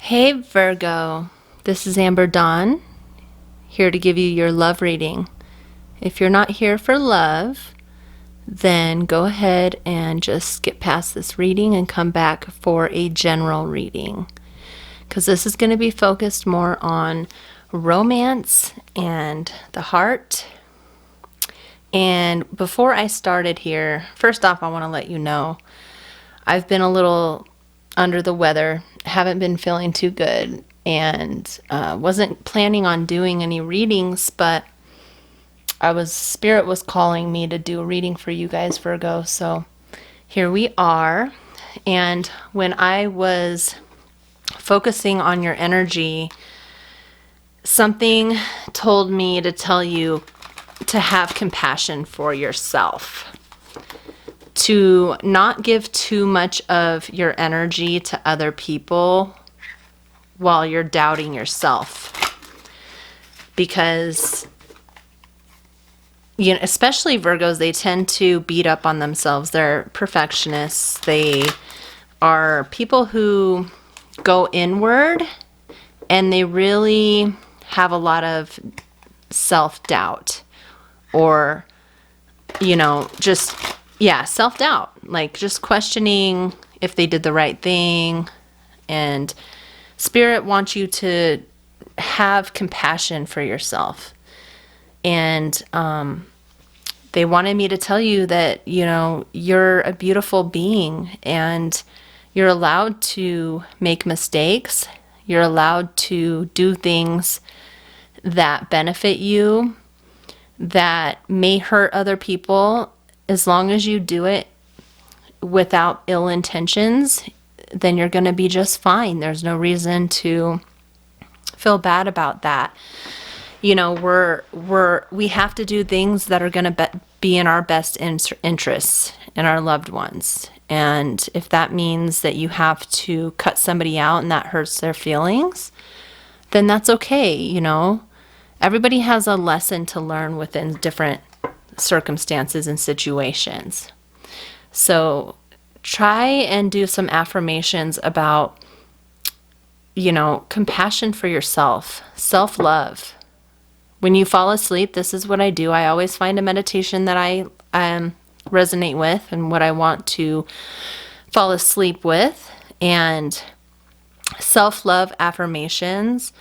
Hey Virgo, this is Amber Dawn, here to give you your love reading. If you're not here for love, then go ahead and just skip past this reading and come back for a general reading. Because this is going to be focused more on romance and the heart. And before I started here, first off, I want to let you know I've been a little under the weather, haven't been feeling too good, and wasn't planning on doing any readings, but Spirit was calling me to do a reading for you guys, Virgo, so here we are. And when I was focusing on your energy, something told me to tell you to have compassion for yourself, to not give too much of your energy to other people while you're doubting yourself. Because, especially Virgos, they tend to beat up on themselves. They're perfectionists. They are people who go inward, and they really have a lot of self-doubt, or, self-doubt, like just questioning if they did the right thing. And Spirit wants you to have compassion for yourself. And they wanted me to tell you that, you're a beautiful being, and you're allowed to make mistakes. You're allowed to do things that benefit you, that may hurt other people. As long as you do it without ill intentions, then you're going to be just fine. There's no reason to feel bad about that. We have to do things that are going to be in our best interests and our loved ones. And if that means that you have to cut somebody out and that hurts their feelings, then that's okay. Everybody has a lesson to learn within different circumstances and situations. So try and do some affirmations about, compassion for yourself, self-love. When you fall asleep, this is what I do. I always find a meditation that I resonate with and what I want to fall asleep with. And self-love affirmations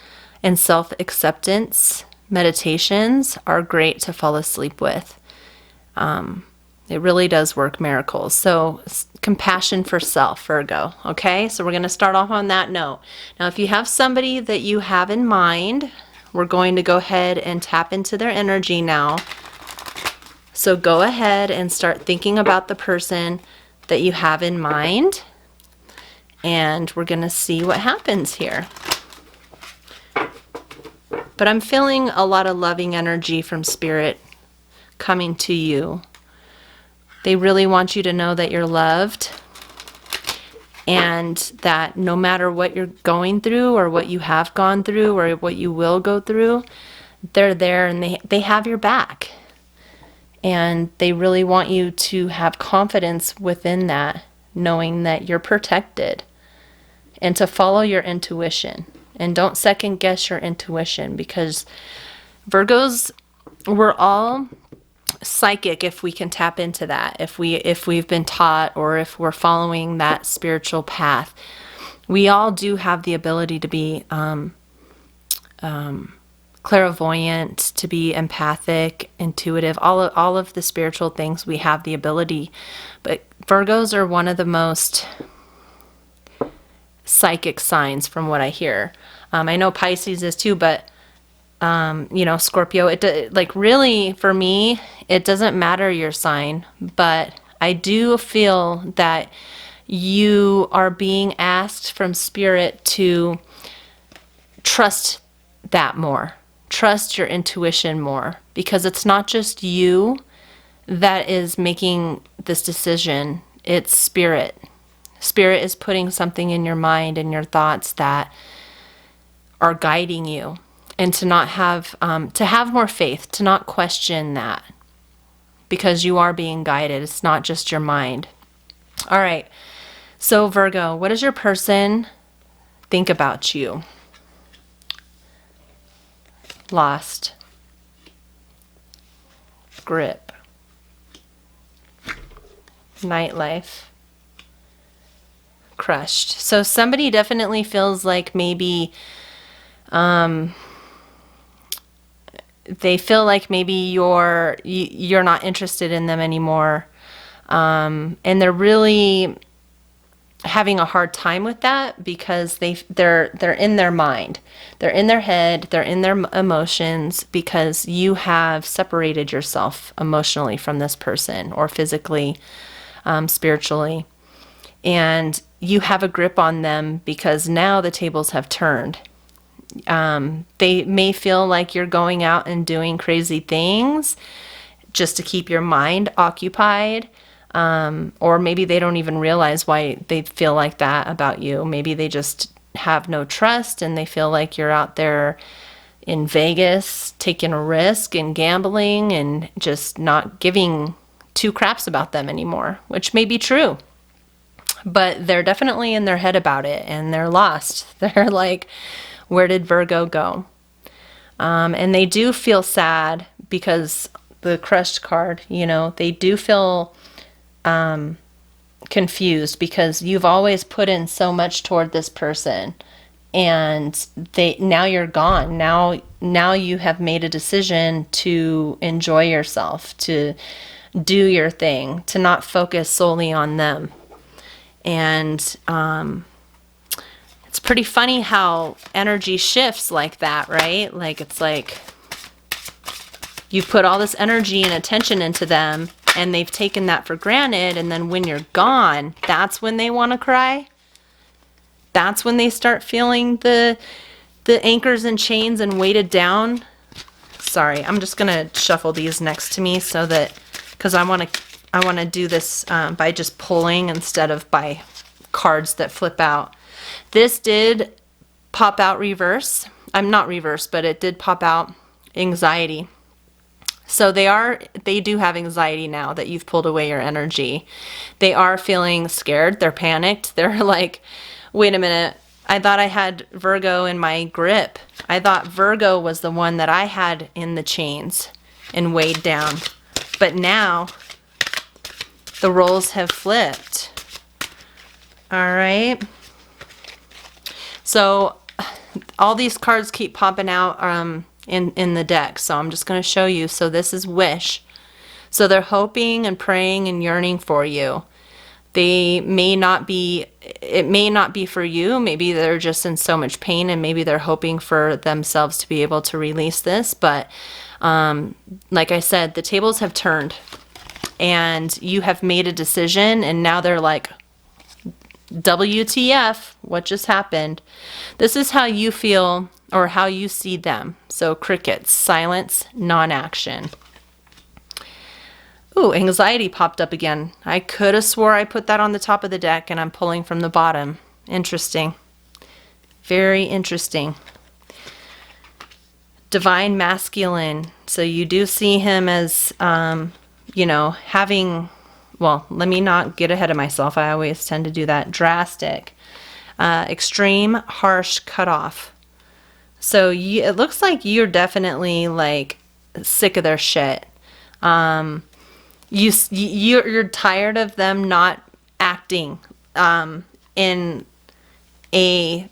and self-acceptance meditations are great to fall asleep with. It really does work miracles. So compassion for self, Virgo. Okay, so we're going to start off on that note. Now, if you have somebody that you have in mind, we're going to go ahead and tap into their energy now. So go ahead and start thinking about the person that you have in mind, and we're going to see what happens here. But I'm feeling a lot of loving energy from Spirit coming to you. They really want you to know that you're loved, and that no matter what you're going through or what you have gone through or what you will go through, they're there and they have your back. And they really want you to have confidence within that, knowing that you're protected, and to follow your intuition. And don't second guess your intuition, because Virgos, we're all psychic if we can tap into that, if we've been taught, or if we're following that spiritual path. We all do have the ability to be clairvoyant, to be empathic, intuitive, all of the spiritual things. We have the ability, but Virgos are one of the most psychic signs from what I hear. I know Pisces is too, but Scorpio, really for me, it doesn't matter your sign, but I do feel that you are being asked from Spirit to trust that more. Trust your intuition more, because it's not just you that is making this decision. It's Spirit. Spirit is putting something in your mind and your thoughts that are guiding you. And to not have, to have more faith, to not question that, because you are being guided. It's not just your mind. All right. So Virgo, what is your person think about you. Lost. Grip. Nightlife. Crushed. So somebody definitely feels like maybe they feel like maybe you're not interested in them anymore, and they're really having a hard time with that because they're in their mind, they're in their head, they're in their emotions, because you have separated yourself emotionally from this person, or physically, spiritually, and you have a grip on them because now the tables have turned. They may feel like you're going out and doing crazy things just to keep your mind occupied. Or maybe they don't even realize why they feel like that about you. Maybe they just have no trust and they feel like you're out there in Vegas taking a risk and gambling and just not giving two craps about them anymore, which may be true. But they're definitely in their head about it and they're lost. They're like, where did Virgo go? And they do feel sad because the crushed card, they do feel confused because you've always put in so much toward this person, and now you're gone. Now you have made a decision to enjoy yourself, to do your thing, to not focus solely on them. And it's pretty funny how energy shifts like that, right? Like, it's like you put all this energy and attention into them and they've taken that for granted. And then when you're gone, that's when they want to cry. That's when they start feeling the anchors and chains and weighted down. Sorry, I'm just going to shuffle these next to me so that, because I want to do this by just pulling instead of by cards that flip out. This did pop out reverse. I'm not reverse, but it did pop out anxiety. So they do have anxiety now that you've pulled away your energy. They are feeling scared. They're panicked. They're like, wait a minute. I thought I had Virgo in my grip. I thought Virgo was the one that I had in the chains and weighed down. But now the roles have flipped. All right. So all these cards keep popping out in the deck. So I'm just going to show you. So this is wish. So they're hoping and praying and yearning for you. It may not be for you. Maybe they're just in so much pain and maybe they're hoping for themselves to be able to release this. But like I said, the tables have turned and you have made a decision, and now they're like, WTF, what just happened? This is how you feel or how you see them. So crickets, silence, non-action. Ooh, anxiety popped up again. I could have swore I put that on the top of the deck and I'm pulling from the bottom. Interesting. Very interesting. Divine masculine. So you do see him as, having... Well, let me not get ahead of myself. I always tend to do that. Drastic, extreme, harsh cutoff. So it looks like you're definitely like sick of their shit. You're tired of them not acting in a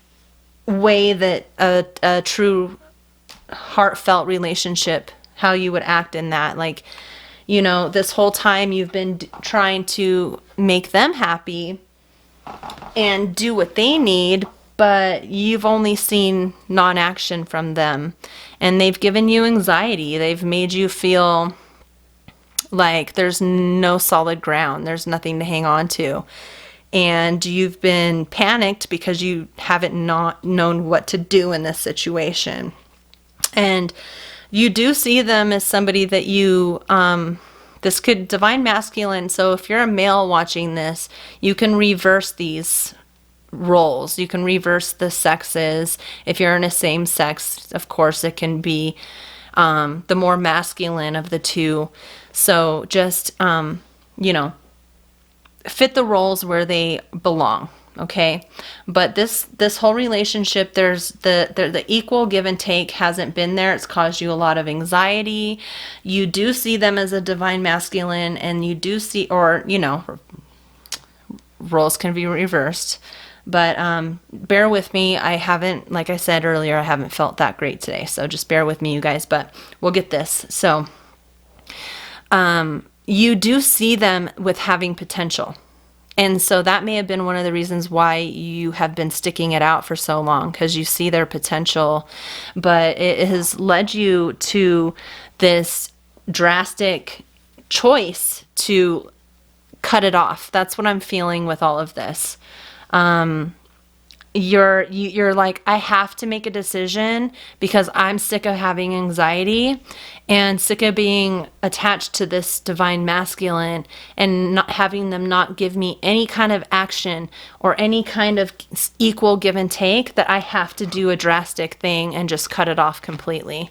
way that a true heartfelt relationship, how you would act in that, like. This whole time you've been trying to make them happy and do what they need, but you've only seen non-action from them. And they've given you anxiety. They've made you feel like there's no solid ground. There's nothing to hang on to. And you've been panicked because you haven't not known what to do in this situation. And you do see them as somebody that you, this could, divine masculine. So if you're a male watching this, you can reverse these roles. You can reverse the sexes. If you're in a same sex, of course, it can be the more masculine of the two. So just, fit the roles where they belong. okay? But this whole relationship, there's the equal give and take hasn't been there. It's caused you a lot of anxiety. You do see them as a divine masculine, and you do see, or roles can be reversed. But bear with me. I haven't, like I said earlier, I haven't felt that great today. So just bear with me, you guys, but we'll get this. So you do see them with having potential. And so that may have been one of the reasons why you have been sticking it out for so long, because you see their potential. But it has led you to this drastic choice to cut it off. That's what I'm feeling with all of this. You're like, I have to make a decision because I'm sick of having anxiety and sick of being attached to this divine masculine and not having them not give me any kind of action or any kind of equal give and take, that I have to do a drastic thing and just cut it off completely.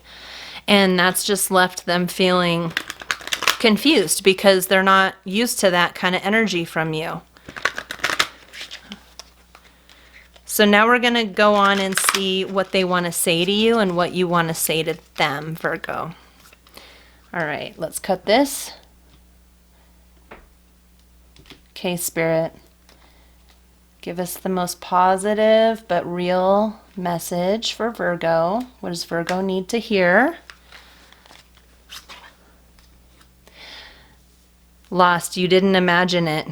And that's just left them feeling confused because they're not used to that kind of energy from you. So now we're going to go on and see what they want to say to you and what you want to say to them, Virgo. All right, let's cut this. Okay, Spirit. Give us the most positive but real message for Virgo. What does Virgo need to hear? Lost. You didn't imagine it.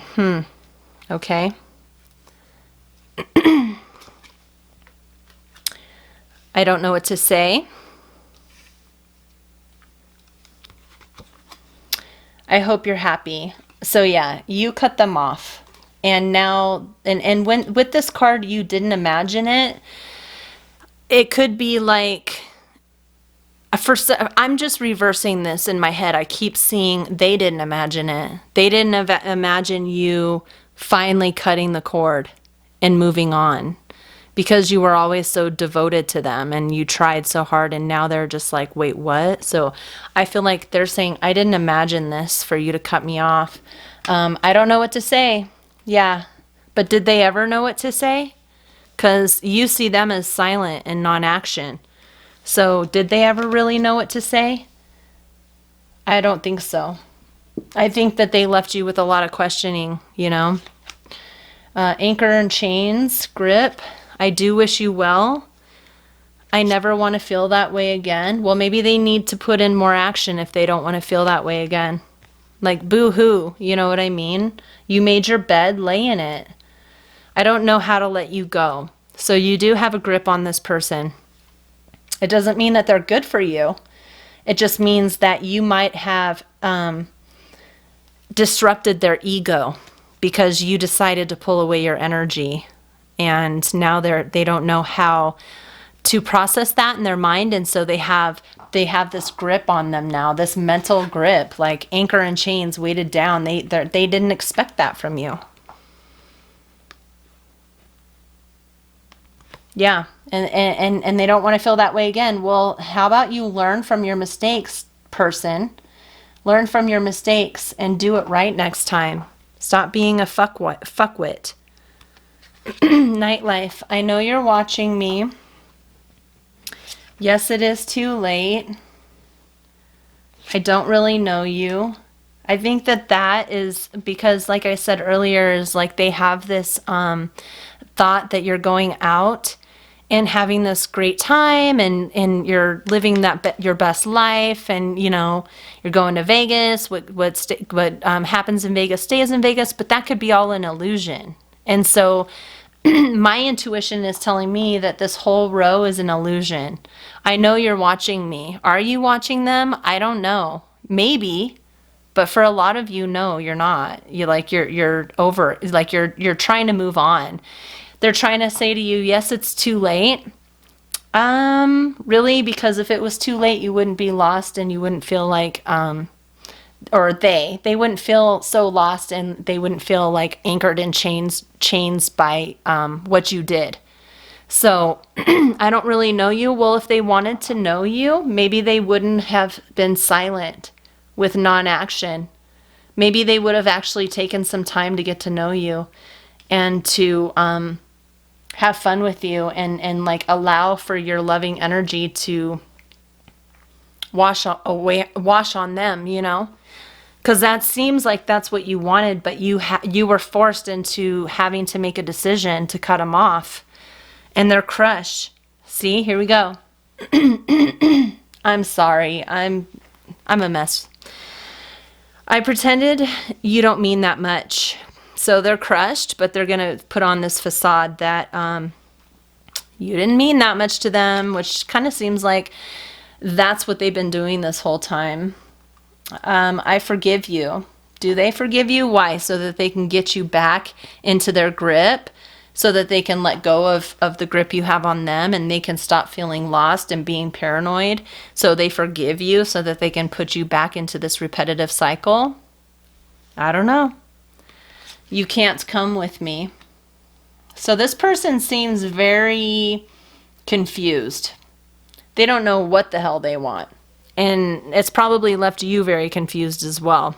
Okay. I don't know what to say. I hope you're happy. So yeah, you cut them off. And now, and when with this card, you didn't imagine it. It could be like, I'm just reversing this in my head. I keep seeing they didn't imagine it. They didn't imagine you finally cutting the cord and moving on, because you were always so devoted to them and you tried so hard, and now they're just like, wait, what? So I feel like they're saying, I didn't imagine this for you to cut me off. I don't know what to say. Yeah. But did they ever know what to say? Because you see them as silent and non-action. So did they ever really know what to say? I don't think so. I think that they left you with a lot of questioning, Anchor and chains, grip. I do wish you well. I never want to feel that way again. Well, maybe they need to put in more action if they don't want to feel that way again. Like, boo-hoo, you know what I mean? You made your bed, lay in it. I don't know how to let you go. So you do have a grip on this person. It doesn't mean that they're good for you. It just means that you might have disrupted their ego because you decided to pull away your energy. And now they don't know how to process that in their mind, and so they have this grip on them now, this mental grip, like anchor and chains weighted down. They didn't expect that from you. Yeah, and they don't want to feel that way again. Well, how about you learn from your mistakes, person? Learn from your mistakes and do it right next time. Stop being a fuckwit. Nightlife, I know you're watching me. Yes, it is too late. I don't really know you. I think that is because, like I said earlier, is like they have this thought that you're going out and having this great time and you're living your best life, and you're going to Vegas. What happens in Vegas stays in Vegas, but that could be all an illusion. And so my intuition is telling me that this whole row is an illusion. I know you're watching me. Are you watching them? I don't know. Maybe. But for a lot of you, no, you're not. You're over, like you're trying to move on. They're trying to say to you, yes, it's too late. Really, because if it was too late, you wouldn't be lost and you wouldn't feel like or they wouldn't feel so lost, and they wouldn't feel like anchored in chains by what you did. So I don't really know you. Well, if they wanted to know you, maybe they wouldn't have been silent with non-action. Maybe they would have actually taken some time to get to know you and to have fun with you, and like allow for your loving energy to wash on them, you know? Because that seems like that's what you wanted, but you were forced into having to make a decision to cut them off, and they're crushed. See, here we go. I'm sorry. I'm a mess. I pretended you don't mean that much. So they're crushed, but they're going to put on this facade that you didn't mean that much to them, which kind of seems like that's what they've been doing this whole time. I forgive you. Do they forgive you? Why? So that they can get you back into their grip, so that they can let go of the grip you have on them, and they can stop feeling lost and being paranoid. So they forgive you so that they can put you back into this repetitive cycle. I don't know. You can't come with me. So this person seems very confused. They don't know what the hell they want. And it's probably left you very confused as well.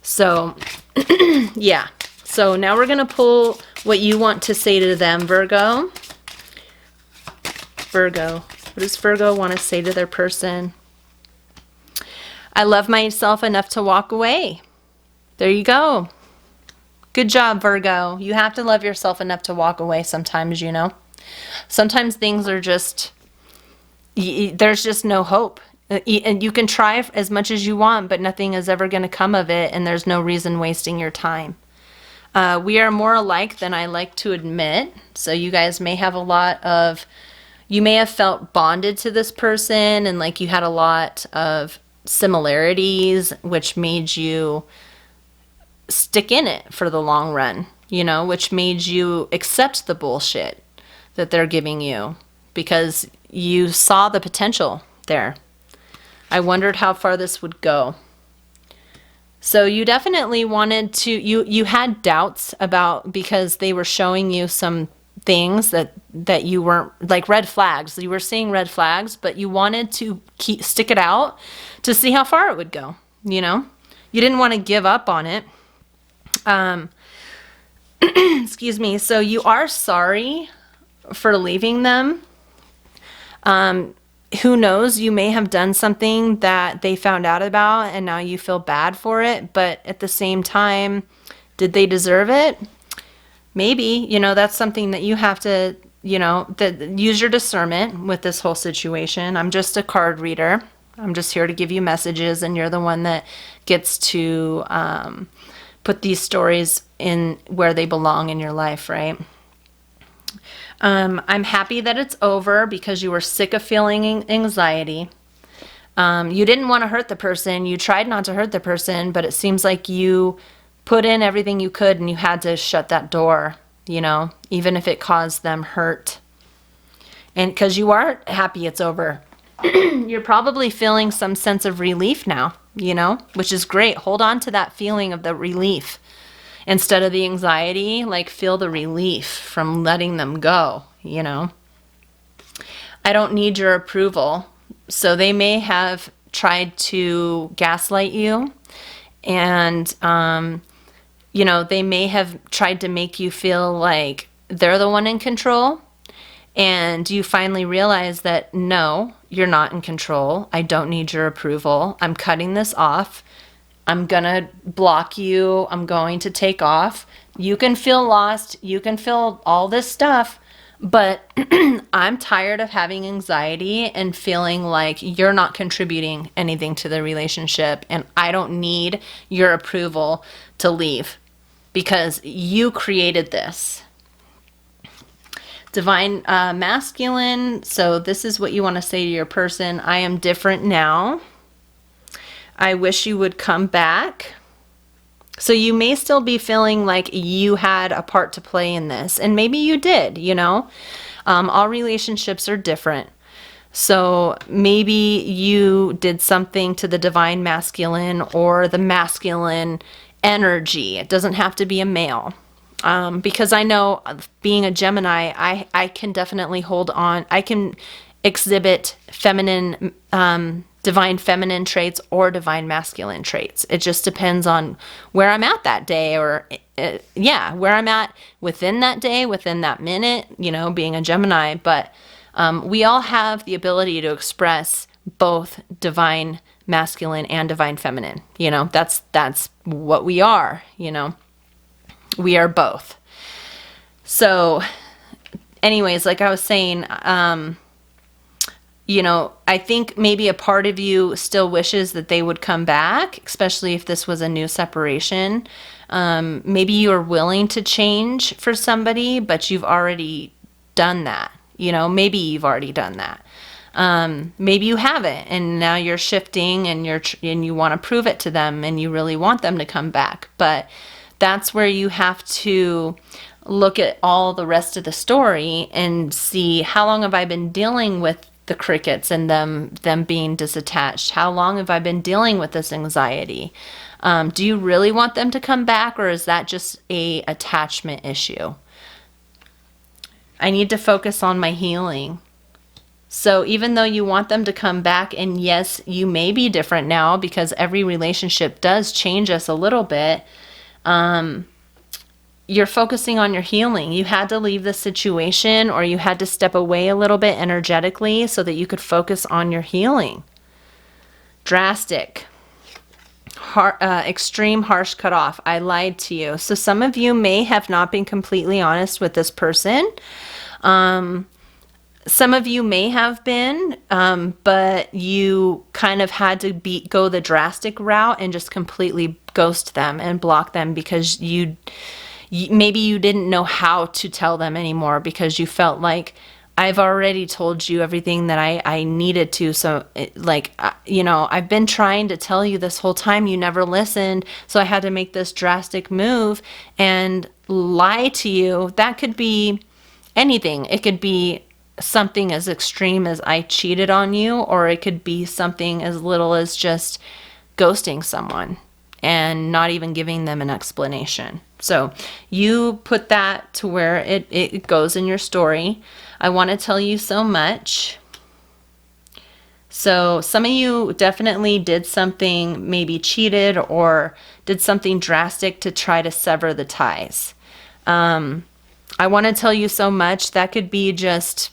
So, yeah. So now we're going to pull what you want to say to them, Virgo. Virgo. What does Virgo want to say to their person? I love myself enough to walk away. There you go. Good job, Virgo. You have to love yourself enough to walk away sometimes, you know. Sometimes things are just, there's just no hope. And you can try as much as you want, but nothing is ever going to come of it, and there's no reason wasting your time. We are more alike than I like to admit. So you guys may have you may have felt bonded to this person, and like you had a lot of similarities, which made you stick in it for the long run, you know, which made you accept the bullshit that they're giving you because you saw the potential there. I wondered how far this would go. So you definitely wanted to, you had doubts about, because they were showing you some things that you weren't, like red flags. You were seeing red flags, but you wanted to stick it out to see how far it would go, you know? You didn't want to give up on it. Excuse me. So you are sorry for leaving them. Who knows, you may have done something that they found out about and now you feel bad for it, but at the same time, did they deserve it? Maybe, you know, that's something that you have to, you know, use your discernment with this whole situation. I'm just a card reader. I'm just here to give you messages, and you're the one that gets to put these stories in where they belong in your life, right? I'm happy that it's over because you were sick of feeling anxiety. You didn't want to hurt the person. You tried not to hurt the person, but it seems like you put in everything you could and you had to shut that door, you know, even if it caused them hurt. And because you are happy it's over, you're probably feeling some sense of relief now, you know, which is great. Hold on to that feeling of the relief. Instead of the anxiety, like feel the relief from letting them go, you know. I don't need your approval. So they may have tried to gaslight you, and, you know, they may have tried to make you feel like they're the one in control. And you finally realize that, no, you're not in control. I don't need your approval. I'm cutting this off. I'm going to block you. I'm going to take off. You can feel lost. You can feel all this stuff. But I'm tired of having anxiety and feeling like you're not contributing anything to the relationship. And I don't need your approval to leave because you created this. Divine masculine. So this is what you want to say to your person. I am different now. I wish you would come back. So you may still be feeling like you had a part to play in this. And maybe you did, you know. All relationships are different. So maybe you did something to the divine masculine or the masculine energy. It doesn't have to be a male. Because I know being a Gemini, I can definitely hold on. I can exhibit feminine, divine feminine traits or divine masculine traits. It just depends on where I'm at that day or yeah, where I'm at within that day, within that minute, you know, being a Gemini. But we all have the ability to express both divine masculine and divine feminine. You know, that's what we are, you know. We are both. So anyways, like I was saying, you know, I think maybe a part of you still wishes that they would come back, especially if this was a new separation. Maybe you are willing to change for somebody, but you've already done that. You know, maybe you've already done that. Maybe you haven't, and now you're shifting, and you want to prove it to them, and you really want them to come back. But that's where you have to look at all the rest of the story and see, how long have I been dealing with the crickets and them being disattached? How long have I been dealing with this anxiety? Do you really want them to come back, or is that just a attachment issue? I need to focus on my healing. So even though you want them to come back, and yes, you may be different now because every relationship does change us a little bit, you're focusing on your healing. You had to leave the situation, or you had to step away a little bit energetically so that you could focus on your healing. Drastic. Extreme harsh cutoff. I lied to you. So some of you may have not been completely honest with this person. Some of you may have been, but you kind of had to go the drastic route and just completely ghost them and block them because maybe you didn't know how to tell them anymore, because you felt like, I've already told you everything that I needed to. So you know, I've been trying to tell you this whole time, you never listened. So I had to make this drastic move and lie to you. That could be anything. It could be something as extreme as I cheated on you, or it could be something as little as just ghosting someone and not even giving them an explanation. So you put that to where it goes in your story. I want to tell you so much. So some of you definitely did something, maybe cheated or did something drastic to try to sever the ties. I want to tell you so much. That could be just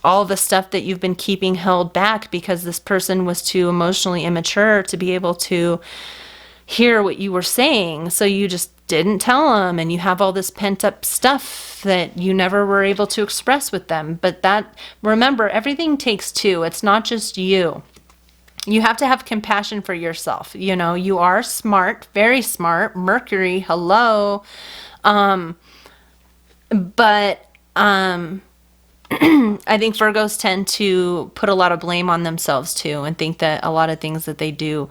all the stuff that you've been keeping held back because this person was too emotionally immature to be able to hear what you were saying. So you just didn't tell them, and you have all this pent up stuff that you never were able to express with them. But remember, everything takes two. It's not just you. You have to have compassion for yourself. You know, you are smart, very smart. Mercury, hello. But I think Virgos tend to put a lot of blame on themselves too, and think that a lot of things that they do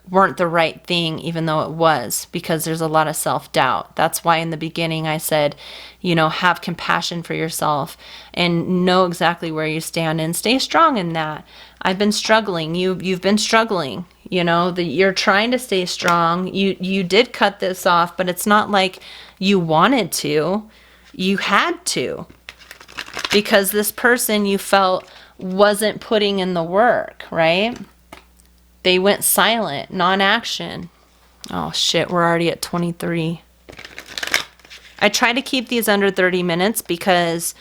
weren't the right thing, even though it was, because there's a lot of self-doubt. That's why in the beginning I said, you know, have compassion for yourself and know exactly where you stand and stay strong in that. I've been struggling. You've been struggling. You know, you're trying to stay strong. You did cut this off, but it's not like you wanted to. You had to. Because this person you felt wasn't putting in the work, right? They went silent, non-action. Oh shit, we're already at 23. I try to keep these under 30 minutes because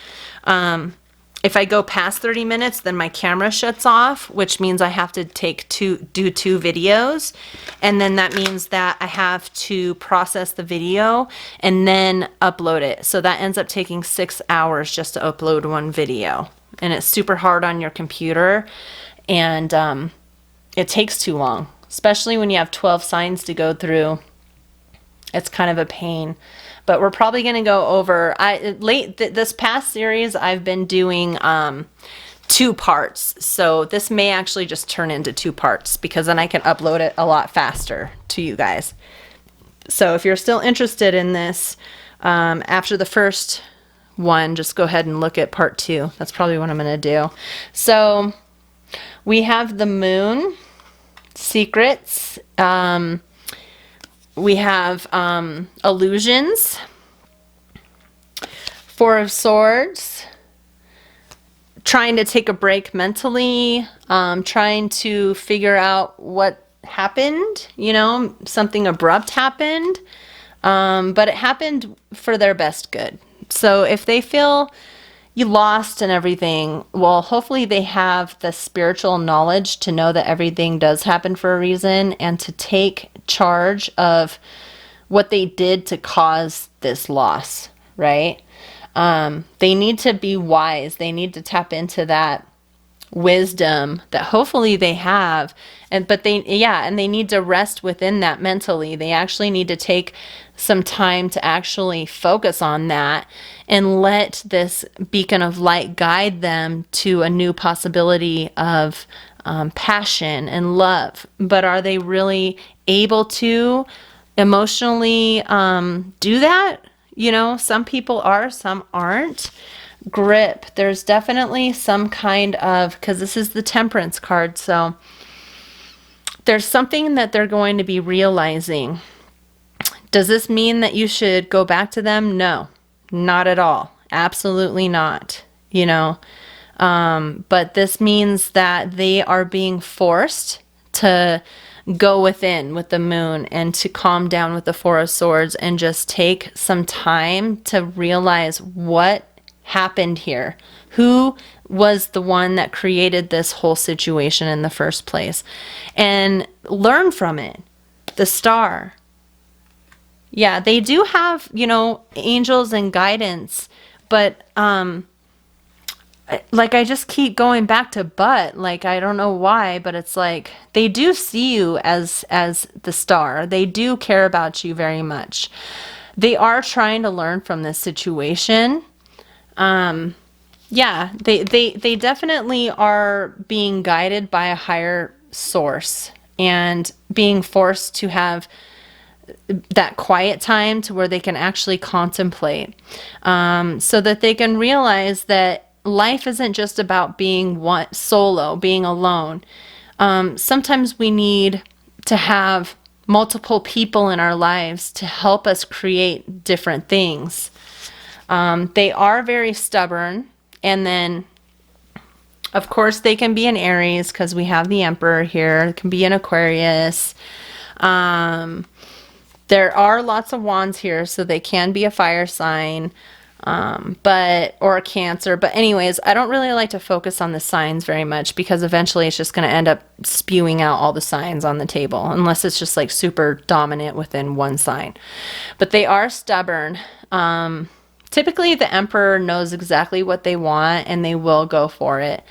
if I go past 30 minutes, then my camera shuts off, which means I have to do two videos. And then that means that I have to process the video and then upload it. So that ends up taking 6 hours just to upload one video. And it's super hard on your computer. And it takes too long, especially when you have 12 signs to go through. It's kind of a pain. But we're probably going to go over, this past series, I've been doing 2 parts. So this may actually just turn into 2 parts because then I can upload it a lot faster to you guys. So if you're still interested in this, after the first one, just go ahead and look at part 2. That's probably what I'm going to do. So we have the moon, secrets, we have illusions, 4 of Swords, trying to take a break mentally, trying to figure out what happened, you know, something abrupt happened. But it happened for their best good. So if they feel you lost and everything, well, hopefully they have the spiritual knowledge to know that everything does happen for a reason and to take charge of what they did to cause this loss, right? They need to be wise. They need to tap into that wisdom that hopefully they have, and they need to rest within that mentally. They actually need to take some time to actually focus on that and let this beacon of light guide them to a new possibility of passion and love. But are they really able to emotionally do that? Some people are, some aren't. Grip. There's definitely some kind of, because this is the Temperance card, so there's something that they're going to be realizing. Does this mean that you should go back to them? No, not at all. Absolutely not. But this means that they are being forced to go within with the moon and to calm down with the Four of Swords and just take some time to realize what happened here. Who was the one that created this whole situation in the first place? And learn from it. The Star. Yeah, they do have, angels and guidance, but like I just keep going back to like I don't know why, but it's like they do see you as the star. They do care about you very much. They are trying to learn from this situation. Yeah, they definitely are being guided by a higher source and being forced to have that quiet time to where they can actually contemplate, so that they can realize that life isn't just about being solo, being alone. Sometimes we need to have multiple people in our lives to help us create different things. They are very stubborn, and then of course they can be an Aries because we have the Emperor here. It can be an Aquarius. There are lots of wands here, so they can be a fire sign, or a Cancer. But anyways, I don't really like to focus on the signs very much because eventually it's just going to end up spewing out all the signs on the table, unless it's just like super dominant within one sign. But they are stubborn. Typically, the Emperor knows exactly what they want and they will go for it.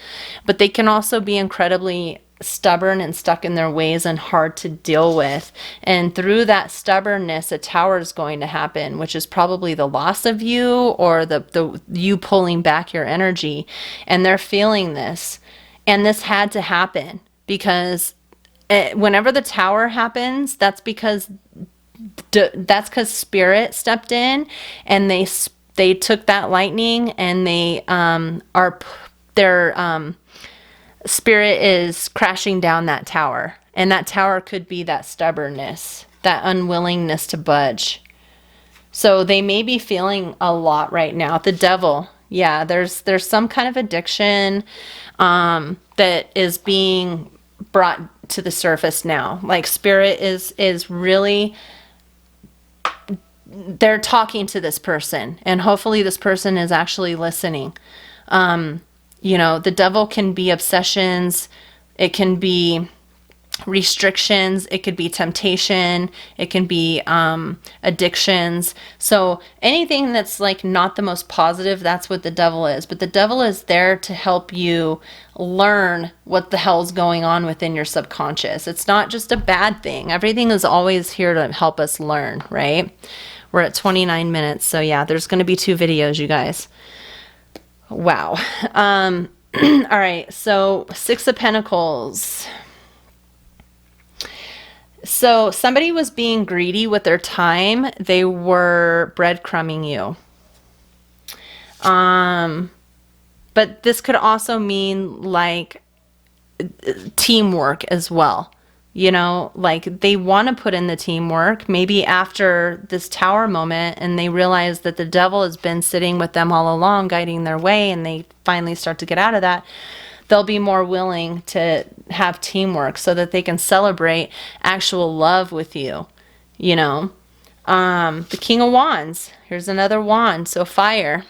But they can also be incredibly stubborn and stuck in their ways and hard to deal with. And through that stubbornness, a tower is going to happen, which is probably the loss of you or the you pulling back your energy. And they're feeling this. And this had to happen because whenever the tower happens, that's because Spirit stepped in and they took that lightning and their Spirit is crashing down that tower. And that tower could be that stubbornness, that unwillingness to budge. So they may be feeling a lot right now. The Devil, yeah, there's some kind of addiction that is being brought to the surface now. Like Spirit is really, they're talking to this person, and hopefully this person is actually listening. The Devil can be obsessions, it can be restrictions, it could be temptation, it can be addictions. So anything that's like not the most positive, that's what the Devil is. But the Devil is there to help you learn what the hell's going on within your subconscious. It's not just a bad thing. Everything is always here to help us learn, right? We're at 29 minutes, so yeah, there's going to be 2 videos, you guys. Wow. All right, so 6 of Pentacles. So somebody was being greedy with their time. They were breadcrumbing you. But this could also mean like teamwork as well. Like they want to put in the teamwork maybe after this tower moment, and they realize that the Devil has been sitting with them all along, guiding their way, and they finally start to get out of that. They'll be more willing to have teamwork so that they can celebrate actual love with you, The King of Wands. Here's another wand, so fire.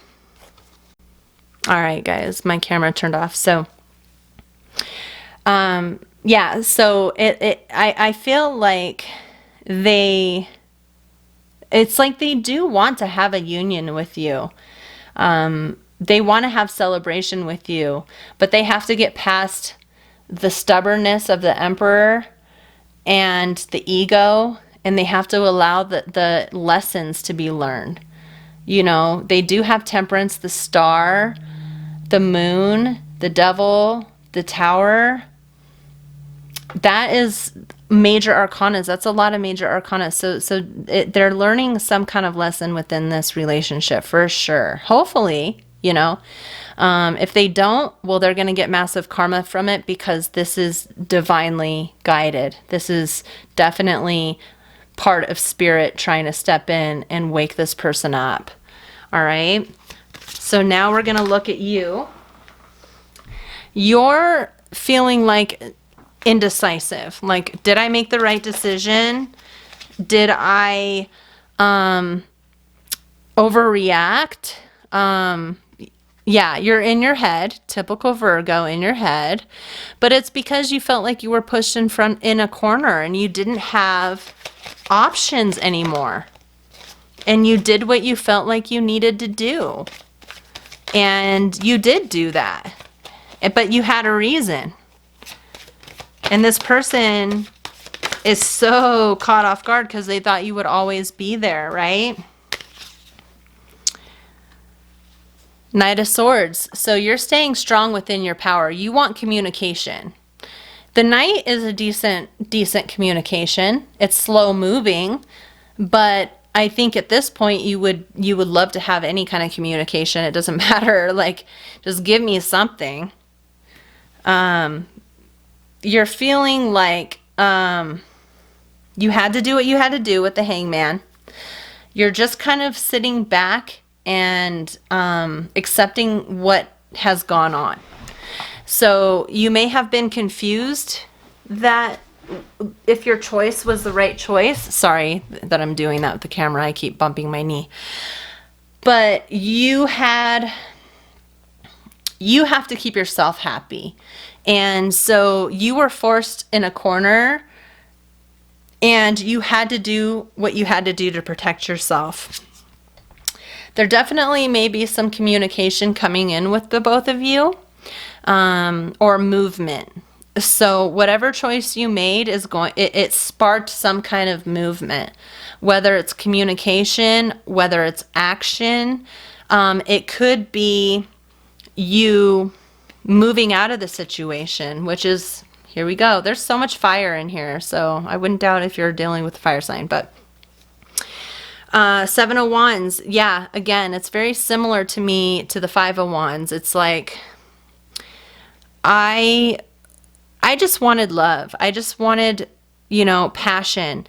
All right, guys, my camera turned off. So, yeah, so I feel like it's like they do want to have a union with you. They want to have celebration with you, but they have to get past the stubbornness of the Emperor and the ego, and they have to allow the lessons to be learned. You know, they do have Temperance, the Star, the Moon, the Devil, the Tower. That is major arcanas. That's a lot of major arcana. So they're learning some kind of lesson within this relationship for sure. Hopefully, you know. If they don't, well, they're going to get massive karma from it, because this is divinely guided. This is definitely part of spirit trying to step in and wake this person up. All right. So now we're going to look at you. You're feeling like indecisive. Like, did I make the right decision? Did I overreact? Yeah, you're in your head, typical Virgo, in your head, but it's because you felt like you were pushed in a corner and you didn't have options anymore. And you did what you felt like you needed to do. And you did do that. But you had a reason. And this person is so caught off guard because they thought you would always be there, right? Knight of Swords. So you're staying strong within your power. You want communication. The Knight is a decent communication. It's slow moving, but I think at this point you would love to have any kind of communication. It doesn't matter. Like, just give me something. You're feeling like you had to do what you had to do with the Hangman. You're just kind of sitting back and accepting what has gone on. So you may have been confused that if your choice was the right choice. Sorry that I'm doing that with the camera. I keep bumping my knee. But you have to keep yourself happy. And so you were forced in a corner, and you had to do what you had to do to protect yourself. There definitely may be some communication coming in with the both of you, or movement. So whatever choice you made is it sparked some kind of movement, whether it's communication, whether it's action. It could be you moving out of the situation, which is, here we go. There's so much fire in here, so I wouldn't doubt if you're dealing with a fire sign, but Seven of Wands. Yeah, again, it's very similar to me to the Five of Wands. It's like, I just wanted love. I just wanted, passion.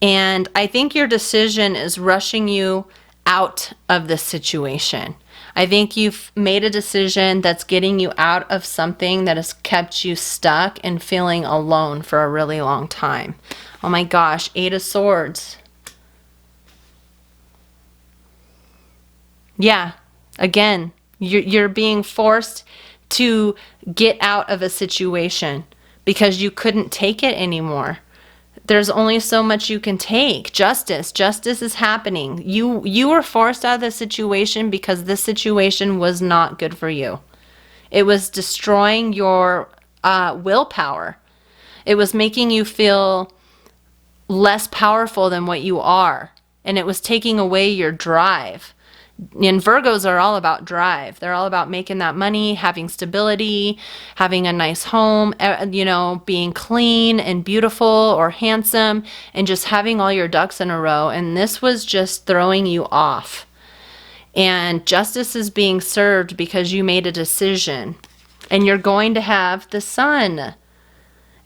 And I think your decision is rushing you out of this situation. I think you've made a decision that's getting you out of something that has kept you stuck and feeling alone for a really long time. Oh my gosh, Eight of Swords. Yeah, again, you're being forced to get out of a situation because you couldn't take it anymore. There's only so much you can take. Justice is happening. You were forced out of the situation because this situation was not good for you. It was destroying your willpower. It was making you feel less powerful than what you are. And it was taking away your drive. And Virgos are all about drive. They're all about making that money, having stability, having a nice home, being clean and beautiful or handsome, and just having all your ducks in a row. And this was just throwing you off. And justice is being served because you made a decision. And you're going to have the Sun.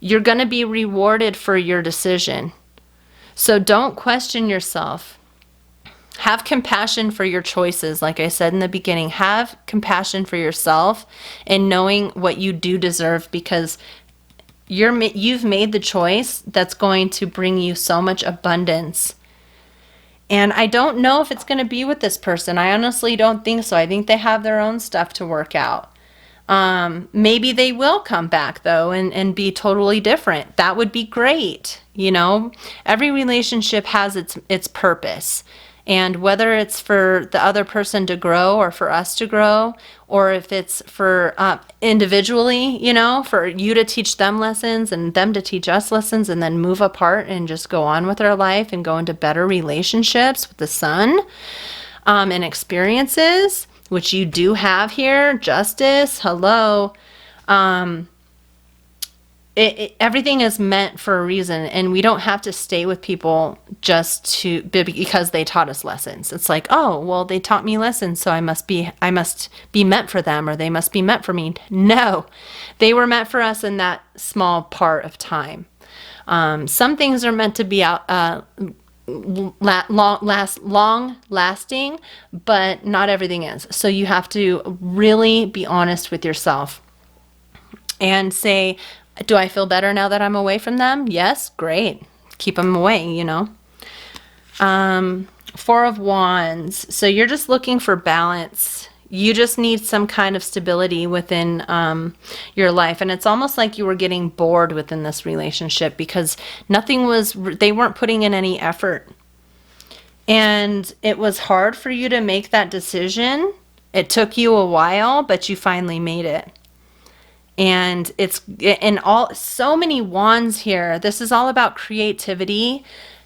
You're going to be rewarded for your decision. So don't question yourself. Have compassion for your choices. Like I said in the beginning, have compassion for yourself and knowing what you do deserve, because you've made the choice that's going to bring you so much abundance. And I don't know if it's going to be with this person. I honestly don't think so. I think they have their own stuff to work out. Maybe they will come back though and be totally different. That would be great. You know, every relationship has its purpose. And whether it's for the other person to grow or for us to grow, or if it's for individually, you know, for you to teach them lessons and them to teach us lessons and then move apart and just go on with our life and go into better relationships with the sun and experiences, which you do have here, justice, hello. Everything is meant for a reason, and we don't have to stay with people just because they taught us lessons. It's like, oh, well, they taught me lessons, so I must be meant for them, or they must be meant for me. No, they were meant for us in that small part of time. Some things are meant to be long lasting, but not everything is. So you have to really be honest with yourself and say, do I feel better now that I'm away from them? Yes, great. Keep them away, you know. Four of Wands. So you're just looking for balance. You just need some kind of stability within your life. And it's almost like you were getting bored within this relationship because they weren't putting in any effort. And it was hard for you to make that decision. It took you a while, but you finally made it. And it's so many wands here. This is all about creativity,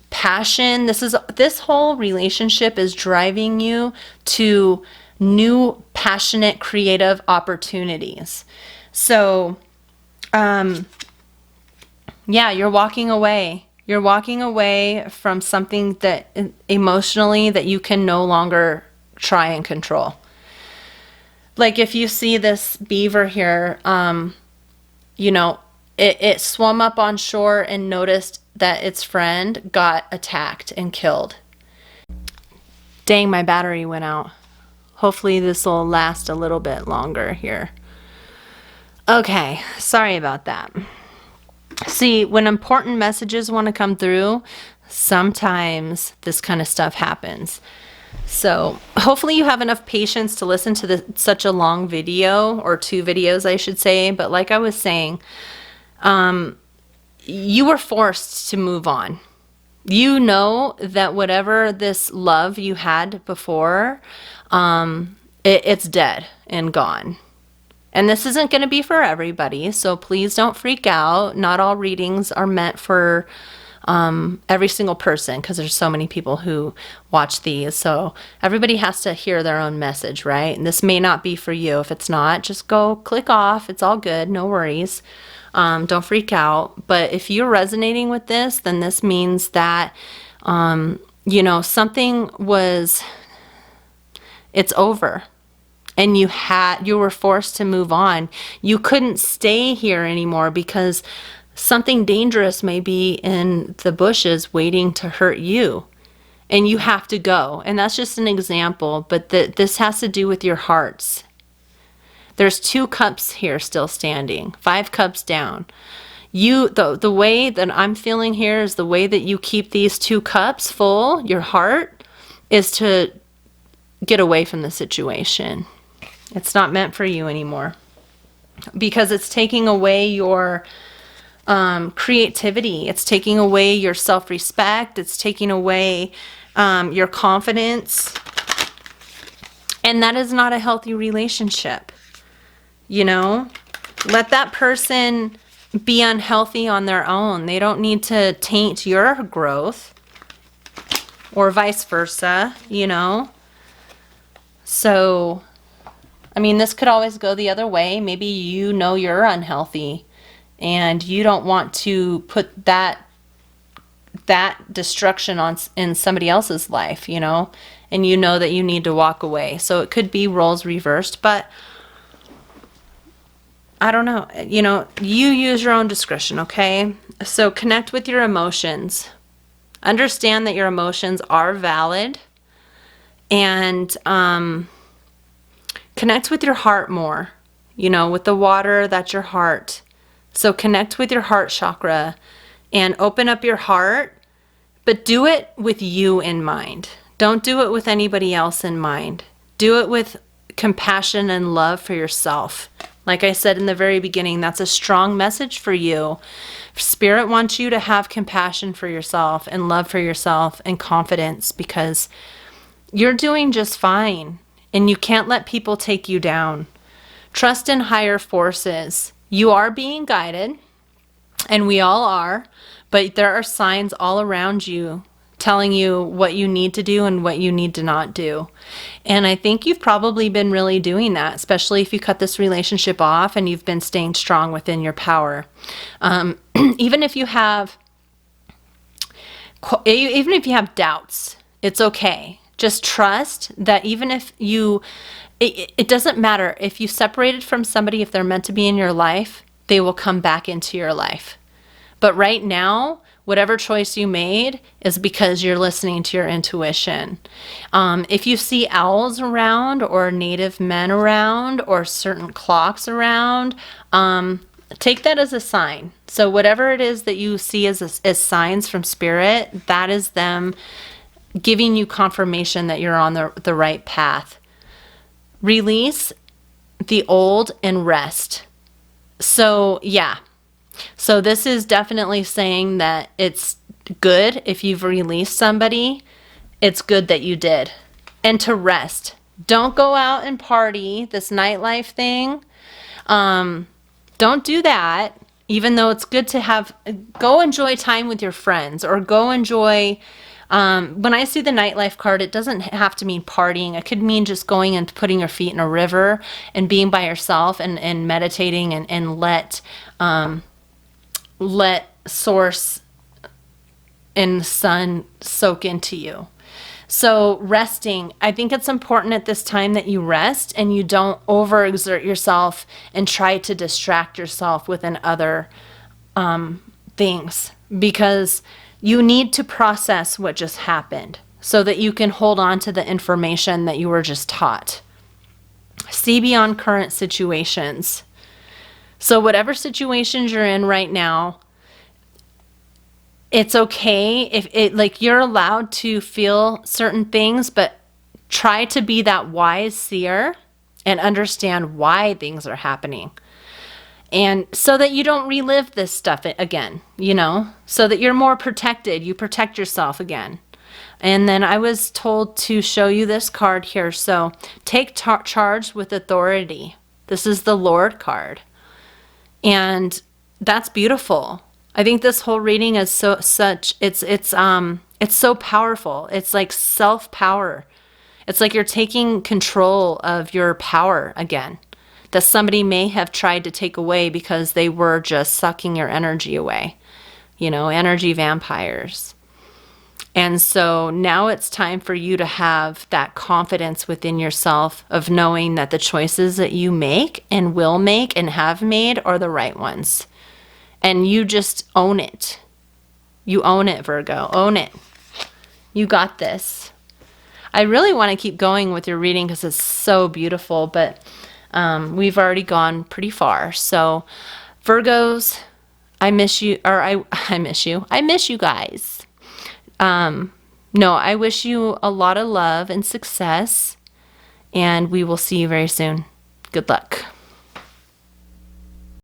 passion. This whole relationship is driving you to new, passionate, creative opportunities. So, yeah, you're walking away. You're walking away from something that emotionally that you can no longer try and control. Like if you see this beaver here, you know, it swam up on shore and noticed that its friend got attacked and killed. Dang, my battery went out. Hopefully this will last a little bit longer here. Okay, sorry about that. See, when important messages want to come through, sometimes this kind of stuff happens. So hopefully you have enough patience to listen to such a long video, or two videos, I should say. But like I was saying, you were forced to move on. You know that whatever this love you had before, it's dead and gone. And this isn't going to be for everybody, so please don't freak out. Not all readings are meant for every single person, because there's so many people who watch these. So everybody has to hear their own message, right? And this may not be for you. If it's not, just go click off. It's all good. No worries. Don't freak out. But if you're resonating with this, then this means that, you know, it's over. And you were forced to move on. You couldn't stay here anymore because something dangerous may be in the bushes waiting to hurt you. And you have to go. And that's just an example, but this has to do with your hearts. There's 2 cups here still standing, 5 cups down. The way that I'm feeling here is the way that you keep these 2 cups full, your heart, is to get away from the situation. It's not meant for you anymore because it's taking away your creativity. It's taking away your self-respect. It's taking away your confidence. And that is not a healthy relationship. You know, let that person be unhealthy on their own. They don't need to taint your growth, or vice versa, you know. So, I mean, this could always go the other way. Maybe you know you're unhealthy and you don't want to put that destruction in somebody else's life, you know, and you know that you need to walk away. So it could be roles reversed, but I don't know. You know, you use your own discretion, okay? So connect with your emotions. Understand that your emotions are valid, and connect with your heart more. You know, with the water, that's your heart. So connect with your heart chakra and open up your heart But do it with you in mind. Don't do it with anybody else in mind. Do it with compassion and love for yourself. Like I said in the very beginning, that's a strong message for you. Spirit wants you to have compassion for yourself and love for yourself and confidence, because you're doing just fine and you can't let people take you down. Trust in higher forces. You are being guided, and we all are, but there are signs all around you telling you what you need to do and what you need to not do. And I think you've probably been really doing that, especially if you cut this relationship off and you've been staying strong within your power. Even if you have doubts, it's okay. Just trust that even if it doesn't matter if you separated from somebody, if they're meant to be in your life, they will come back into your life. But right now, whatever choice you made is because you're listening to your intuition. If you see owls around or native men around or certain clocks around, take that as a sign. So whatever it is that you see as signs from spirit, that is them giving you confirmation that you're on the right path. Release the old and rest. So yeah. So this is definitely saying that it's good if you've released somebody. It's good that you did. And to rest. Don't go out and party, this nightlife thing. Don't do that, even though it's good to go enjoy time with your friends, or go enjoy, when I see the nightlife card, it doesn't have to mean partying. It could mean just going and putting your feet in a river and being by yourself and meditating and let source and the sun soak into you. So resting, I think it's important at this time that you rest and you don't overexert yourself and try to distract yourself within other things, because you need to process what just happened so that you can hold on to the information that you were just taught. See beyond current situations. So whatever situations you're in right now, it's okay if you're allowed to feel certain things, but try to be that wise seer and understand why things are happening. And so that you don't relive this stuff again, so that you're more protected. You protect yourself again. And then I was told to show you this card here. So take charge with authority. This is the Lord card. And that's beautiful. I think this whole reading is it's so powerful. It's like self-power. It's like you're taking control of your power again, that somebody may have tried to take away because they were just sucking your energy away, energy vampires. And so now it's time for you to have that confidence within yourself of knowing that the choices that you make and will make and have made are the right ones. And you just own it. You own it, Virgo. Own it. You got this. I really want to keep going with your reading because it's so beautiful, but we've already gone pretty far. So Virgos, I miss you, or I miss you. I miss you guys. No, I wish you a lot of love and success, and we will see you very soon. Good luck.